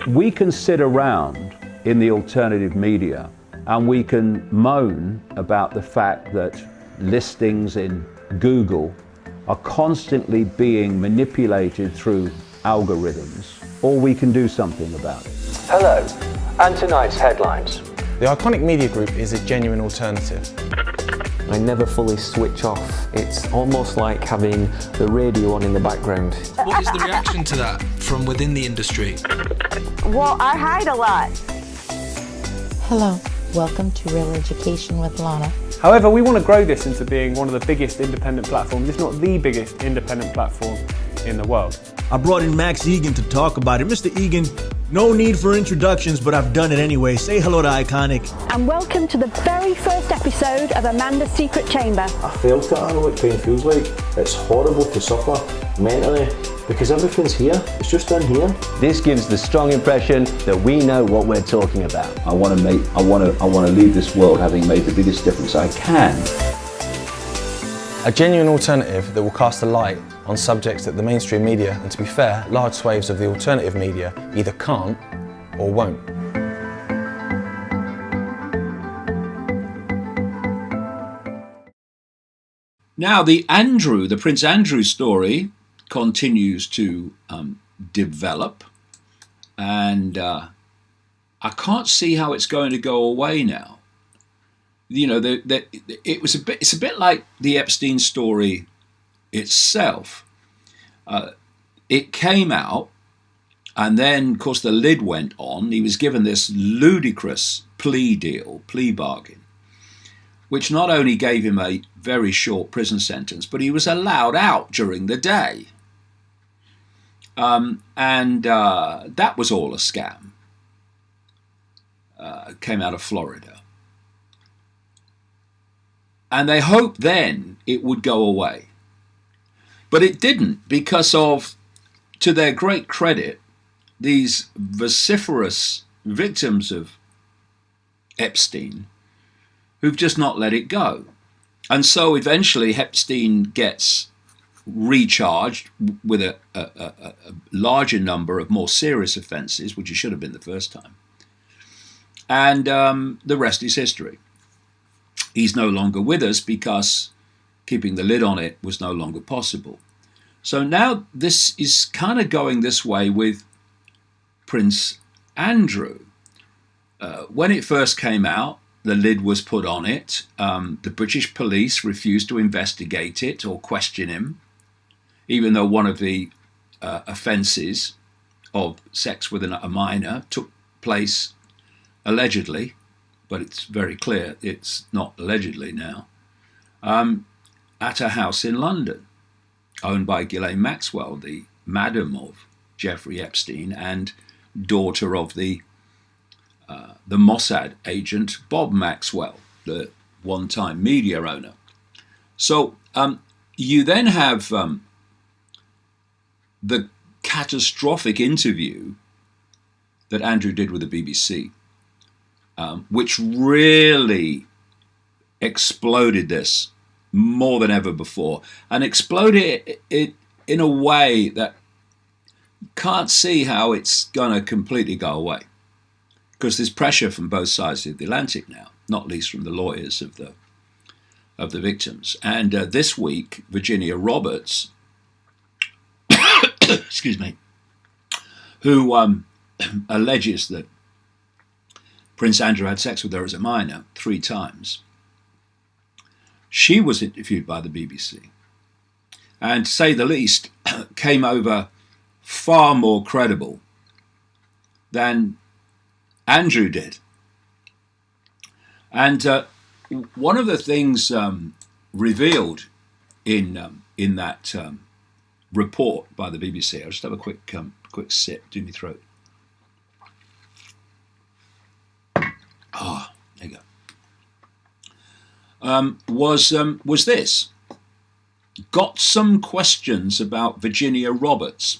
We can sit around in the alternative media and we can moan about the fact that listings in Google are constantly being manipulated through algorithms, or we can do something about it. Hello, and tonight's headlines. The Iconic Media Group is a genuine alternative. I never fully switch off. It's almost like having the radio on in the background. What is the reaction to that from within the industry? Well, I hide a lot. Hello, welcome to Real Education with Lana. However, we want to grow this into being one of the biggest independent platforms, if not the biggest independent platform in the world. I brought in Max Egan to talk about it. Mr. Egan, no need for introductions, but I've done it anyway. Say hello to Iconic. And welcome to the very first episode of Amanda's Secret Chamber. I failed to know what pain feels like. It's horrible to suffer mentally because everything's here. It's just in here. This gives the strong impression that we know what we're talking about. I want to leave this world having made the biggest difference I can. A genuine alternative that will cast a light on subjects that the mainstream media, and to be fair, large swathes of the alternative media, either can't or won't. Now, the Prince Andrew story continues to develop, and I can't see how it's going to go away now. You know, it's a bit like the Epstein story itself. It came out, and then, of course, the lid went on. He was given this ludicrous plea bargain, which not only gave him a very short prison sentence, but he was allowed out during the day. And that was all a scam. Came out of Florida. And they hoped then it would go away. But it didn't, because of, to their great credit, these vociferous victims of Epstein who've just not let it go. And so eventually Epstein gets recharged with a larger number of more serious offences, which it should have been the first time. And the rest is history. He's no longer with us because keeping the lid on it was no longer possible. So now this is kind of going this way with Prince Andrew. When it first came out, the lid was put on it. The British police refused to investigate it or question him, even though one of the offences of sex with a minor took place allegedly, but it's very clear it's not allegedly now, at a house in London, owned by Ghislaine Maxwell, the madam of Jeffrey Epstein and daughter of the Mossad agent Bob Maxwell, the one-time media owner. So you then have the catastrophic interview that Andrew did with the BBC, which really exploded this more than ever before, and exploded it in a way that you can't see how it's going to completely go away, because there's pressure from both sides of the Atlantic now, not least from the lawyers of the victims. And this week, Virginia Roberts, excuse me, who alleges that Prince Andrew had sex with her as a minor 3 times. She was interviewed by the BBC, and to say the least, came over far more credible than Andrew did. And one of the things revealed in that report by the BBC, I'll just have a quick sip, do me throat. Ah, there you go. Was this. Got some questions about Virginia Roberts.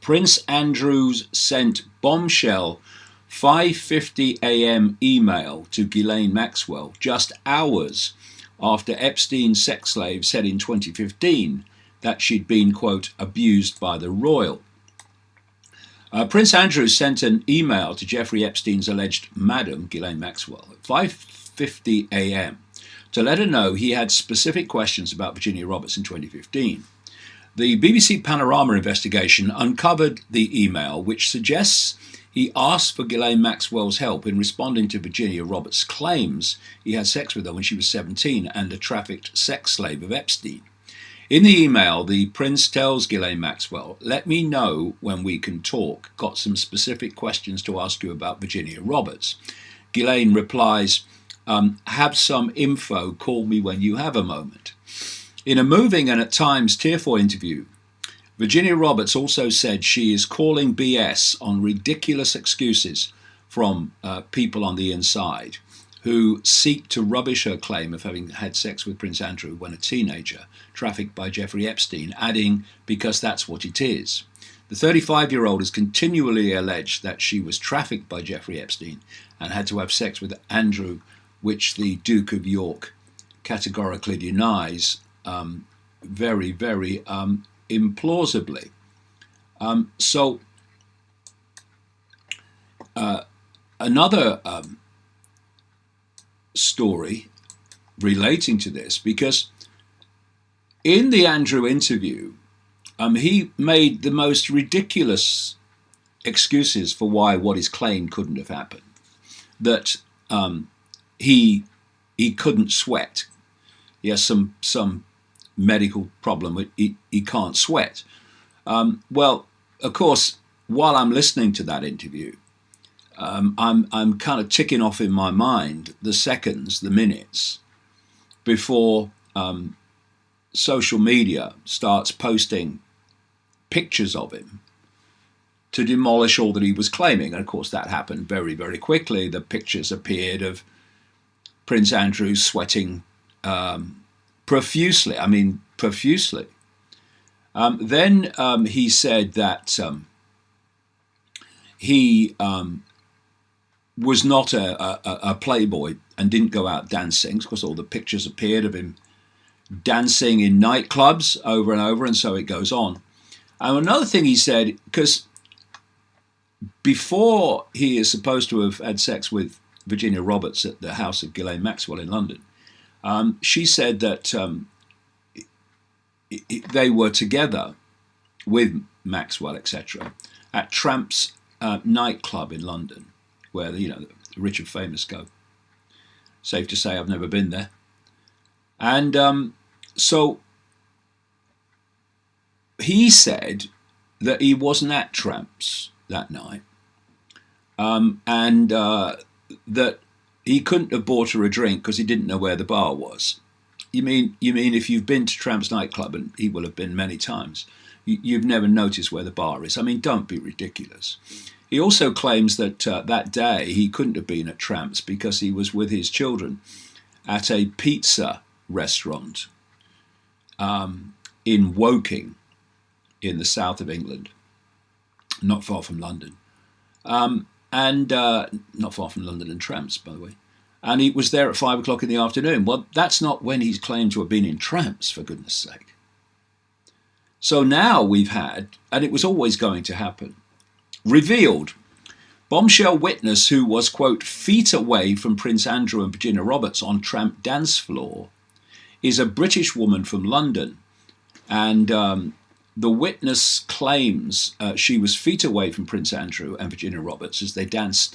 Prince Andrew's sent bombshell 5:50 a.m. email to Ghislaine Maxwell just hours after Epstein's sex slave said in 2015 that she'd been, quote, abused by the royal. Prince Andrew sent an email to Jeffrey Epstein's alleged madam, Ghislaine Maxwell, at 5:50 a.m. to let her know he had specific questions about Virginia Roberts in 2015. The BBC Panorama investigation uncovered the email, which suggests he asked for Ghislaine Maxwell's help in responding to Virginia Roberts' claims he had sex with her when she was 17 and a trafficked sex slave of Epstein. In the email, the prince tells Ghislaine Maxwell, "Let me know when we can talk. Got some specific questions to ask you about Virginia Roberts." Ghislaine replies, "Have some info. Call me when you have a moment." In a moving and at times tearful interview, Virginia Roberts also said she is calling BS on ridiculous excuses from people on the inside who seek to rubbish her claim of having had sex with Prince Andrew when a teenager, trafficked by Jeffrey Epstein, adding, "because that's what it is." The 35-year-old has continually alleged that she was trafficked by Jeffrey Epstein and had to have sex with Andrew, which the Duke of York categorically denies very, very implausibly. Another story relating to this, because in the Andrew interview, he made the most ridiculous excuses for why what is claimed couldn't have happened. That he couldn't sweat. He has some medical problem. He can't sweat. Well, of course, while I'm listening to that interview, I'm kind of ticking off in my mind the seconds, the minutes before social media starts posting pictures of him to demolish all that he was claiming. And of course, that happened very, very quickly. The pictures appeared of Prince Andrew sweating profusely. I mean, profusely. Then he said that he was not a playboy and didn't go out dancing. Of course, all the pictures appeared of him dancing in nightclubs over and over, and so it goes on. And another thing he said, because before he is supposed to have had sex with Virginia Roberts at the house of Ghislaine Maxwell in London, she said that they were together with Maxwell, etc., at Tramp's nightclub in London, where the rich and famous go. Safe to say, I've never been there. And so he said that he wasn't at Tramp's that night, and that he couldn't have bought her a drink because he didn't know where the bar was. You mean if you've been to Tramp's nightclub, and he will have been many times, you've never noticed where the bar is? I mean, don't be ridiculous. He also claims that that day he couldn't have been at Tramp's because he was with his children at a pizza restaurant in Woking in the south of England, not far from London. And not far from London and Tramp's, by the way. And he was there at 5 o'clock in the afternoon. Well, that's not when he's claimed to have been in Tramp's, for goodness sake. So now we've had, and it was always going to happen, revealed bombshell witness who was, quote, feet away from Prince Andrew and Virginia Roberts on Tramp dance floor is a British woman from London. And the witness claims she was feet away from Prince Andrew and Virginia Roberts as they danced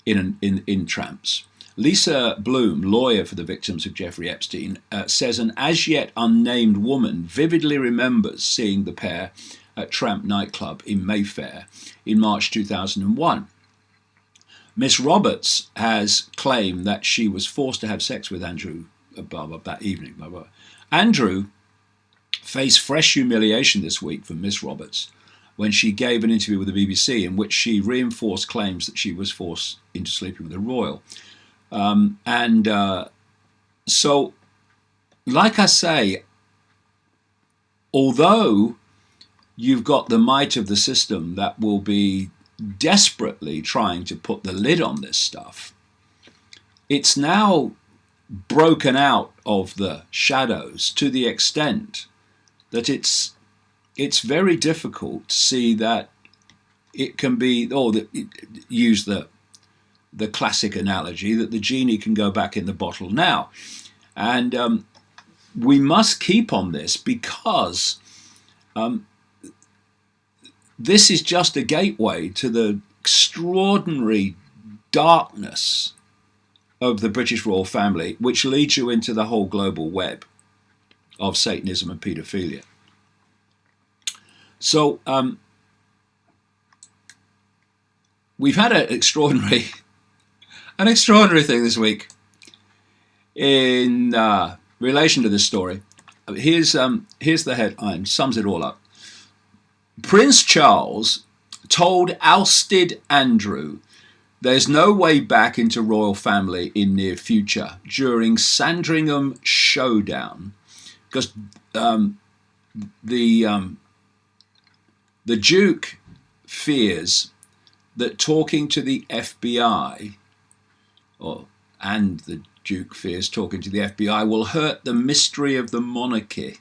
in Tramp's. Lisa Bloom, lawyer for the victims of Jeffrey Epstein, says an as yet unnamed woman vividly remembers seeing the pair at Tramp nightclub in Mayfair in March 2001. Miss Roberts has claimed that she was forced to have sex with Andrew that evening. Andrew faced fresh humiliation this week from Miss Roberts when she gave an interview with the BBC in which she reinforced claims that she was forced into sleeping with a royal. So, like I say, although you've got the might of the system that will be desperately trying to put the lid on this stuff, it's now broken out of the shadows to the extent that it's very difficult to see that it can be, use the classic analogy that the genie can go back in the bottle now. And we must keep on this because this is just a gateway to the extraordinary darkness of the British royal family, which leads you into the whole global web of Satanism and paedophilia. So we've had an extraordinary thing this week in relation to this story. Here's the headline, sums it all up. Prince Charles told ousted Andrew there's no way back into royal family in near future during Sandringham showdown, because the Duke fears that talking to the FBI, and the Duke fears talking to the FBI will hurt the mystery of the monarchy.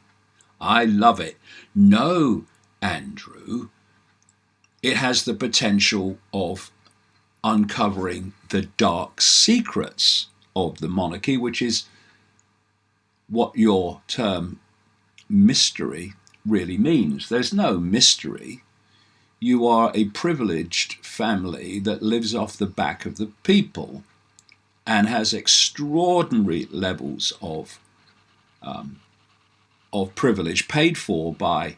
I love it. No, Andrew, it has the potential of uncovering the dark secrets of the monarchy, which is what your term mystery really means. There's no mystery. You are a privileged family that lives off the back of the people and has extraordinary levels of privilege paid for by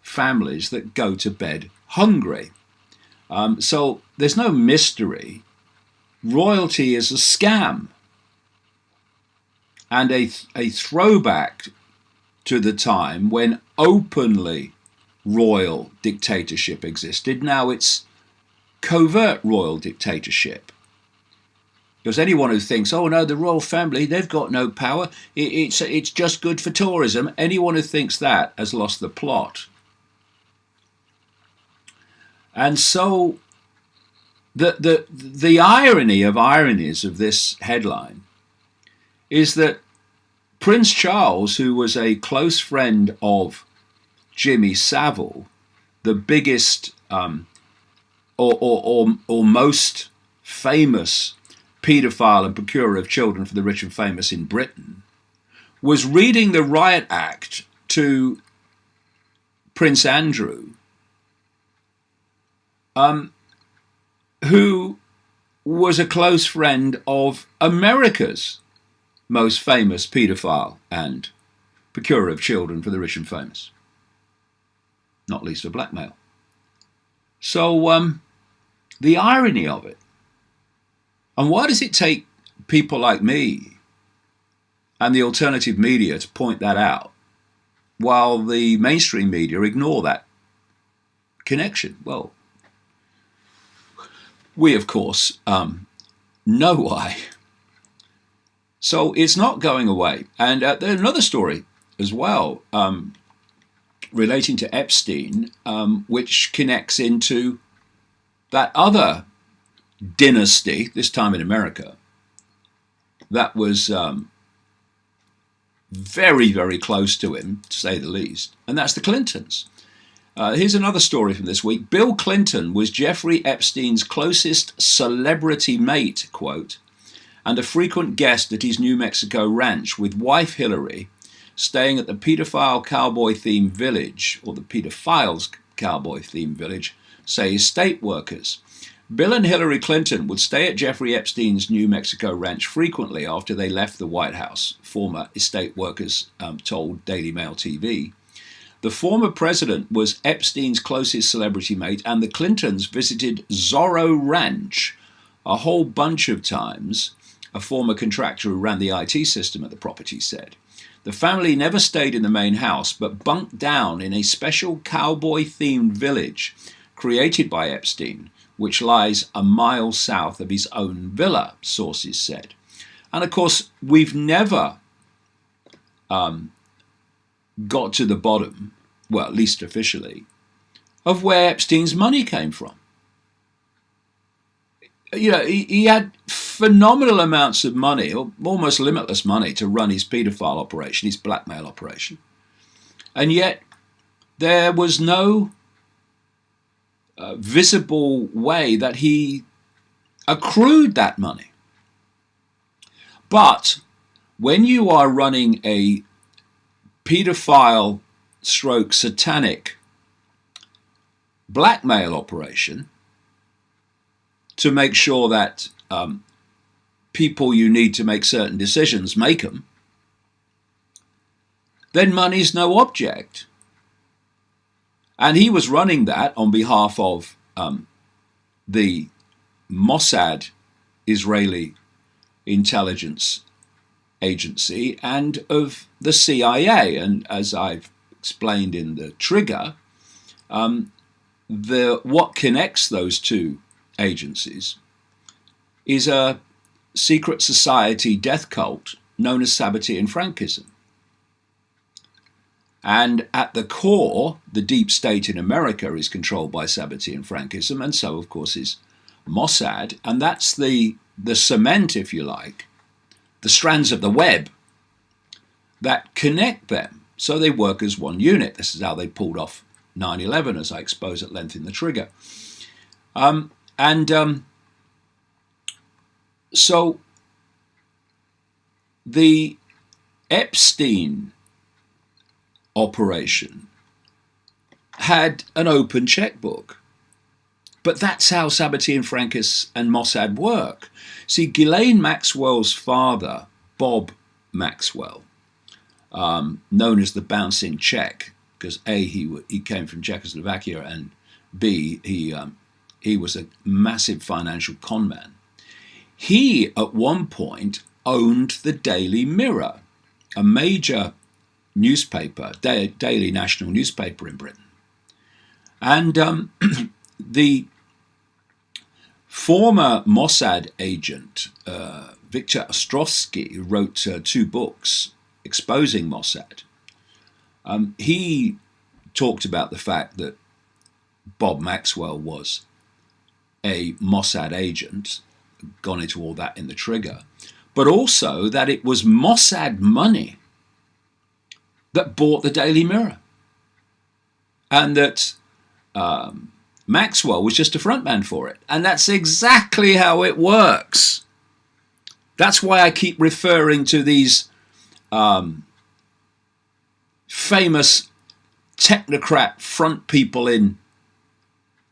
families that go to bed hungry. So there's no mystery. Royalty is a scam and a throwback to the time when openly royal dictatorship existed. Now it's covert royal dictatorship. Because anyone who thinks, oh no, the royal family, they've got no power, it's just good for tourism, anyone who thinks that has lost the plot. And so the irony of ironies of this headline is that Prince Charles, who was a close friend of Jimmy Savile, the biggest or most famous paedophile and procurer of children for the rich and famous in Britain, was reading the Riot Act to Prince Andrew, who was a close friend of America's most famous paedophile and procurer of children for the rich and famous, not least for blackmail. So the irony of it. And why does it take people like me and the alternative media to point that out while the mainstream media ignore that connection? Well, we, of course, know why. So it's not going away. And there's another story as well relating to Epstein, which connects into that other dynasty, this time in America, that was very, very close to him, to say the least, and that's the Clintons. Here's another story from this week. Bill Clinton was Jeffrey Epstein's closest celebrity mate, quote, and a frequent guest at his New Mexico ranch, with wife Hillary staying at the pedophile cowboy-themed village, or the pedophiles cowboy-themed village, say estate workers. Bill and Hillary Clinton would stay at Jeffrey Epstein's New Mexico ranch frequently after they left the White House, former estate workers told Daily Mail TV. The former president was Epstein's closest celebrity mate, and the Clintons visited Zorro Ranch a whole bunch of times, a former contractor who ran the IT system at the property said. The family never stayed in the main house, but bunked down in a special cowboy-themed village created by Epstein, which lies a mile south of his own villa, sources said. And of course, we've never got to the bottom, well, at least officially, of where Epstein's money came from. You know, he had phenomenal amounts of money, or almost limitless money, to run his paedophile operation, his blackmail operation. And yet, there was no visible way that he accrued that money. But when you are running a paedophile stroke satanic blackmail operation to make sure that people you need to make certain decisions make them, then money's no object. And he was running that on behalf of the Mossad Israeli intelligence agency and of the CIA. And as I've explained in the trigger, what connects those two agencies is a secret society death cult known as Sabbatean Frankism. And at the core, the deep state in America is controlled by Sabbatean Frankism, and so, of course, is Mossad. And that's the cement, if you like, the strands of the web that connect them. So they work as one unit. This is how they pulled off 9/11, as I expose at length in the trigger. So the Epstein operation had an open checkbook. But that's how Sabbatean Frankis and Mossad work. See, Ghislaine Maxwell's father, Bob Maxwell, known as the Bouncing Czech, because A, he came from Czechoslovakia, and B, he was a massive financial con man. He, at one point, owned the Daily Mirror, a major newspaper, daily national newspaper in Britain. And the former Mossad agent, Victor Ostrovsky, who wrote 2 books exposing Mossad, he talked about the fact that Bob Maxwell was a Mossad agent, gone into all that in the trigger, but also that it was Mossad money that bought the Daily Mirror, and that Maxwell was just a frontman for it. And that's exactly how it works. That's why I keep referring to these famous technocrat front people in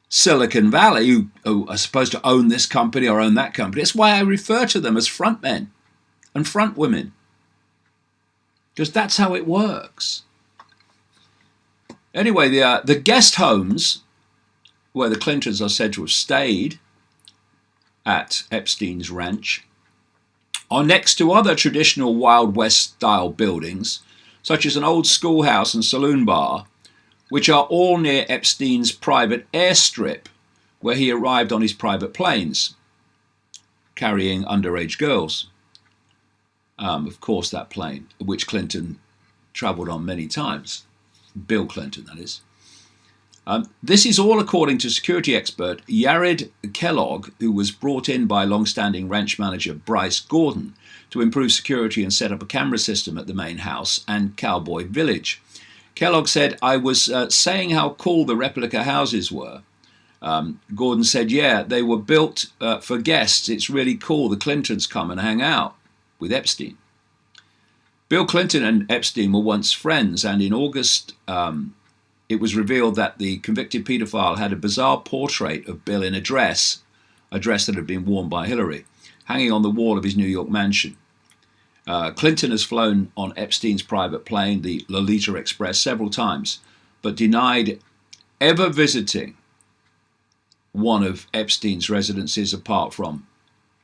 Silicon Valley who are supposed to own this company or own that company. That's why I refer to them as front men and front women, because that's how it works. Anyway, the guest homes where the Clintons are said to have stayed at Epstein's ranch are next to other traditional Wild West style buildings, such as an old schoolhouse and saloon bar, which are all near Epstein's private airstrip, where he arrived on his private planes, carrying underage girls. Of course, that plane, which Clinton travelled on many times, Bill Clinton, that is. This is all according to security expert Yared Kellogg, who was brought in by long-standing ranch manager Bryce Gordon to improve security and set up a camera system at the main house and Cowboy Village. Kellogg said, "I was saying how cool the replica houses were." Gordon said, "Yeah, they were built for guests. It's really cool. The Clintons come and hang out with Epstein." Bill Clinton and Epstein were once friends, and in August it was revealed that the convicted paedophile had a bizarre portrait of Bill in a dress that had been worn by Hillary, hanging on the wall of his New York mansion. Clinton has flown on Epstein's private plane, the Lolita Express, several times, but denied ever visiting one of Epstein's residences apart from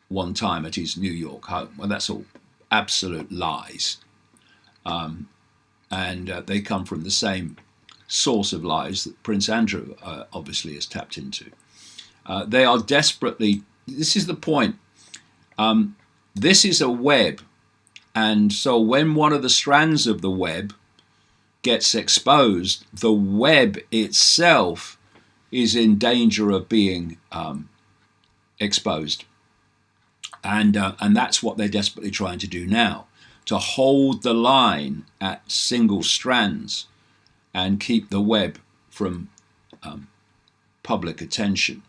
one time at his New York home. Well, that's all absolute lies. And they come from the same source of lies that Prince Andrew obviously has tapped into. They are desperately, this is the point, this is a web, and so when one of the strands of the web gets exposed, the web itself is in danger of being exposed. And that's what they're desperately trying to do now, to hold the line at single strands and keep the web from public attention.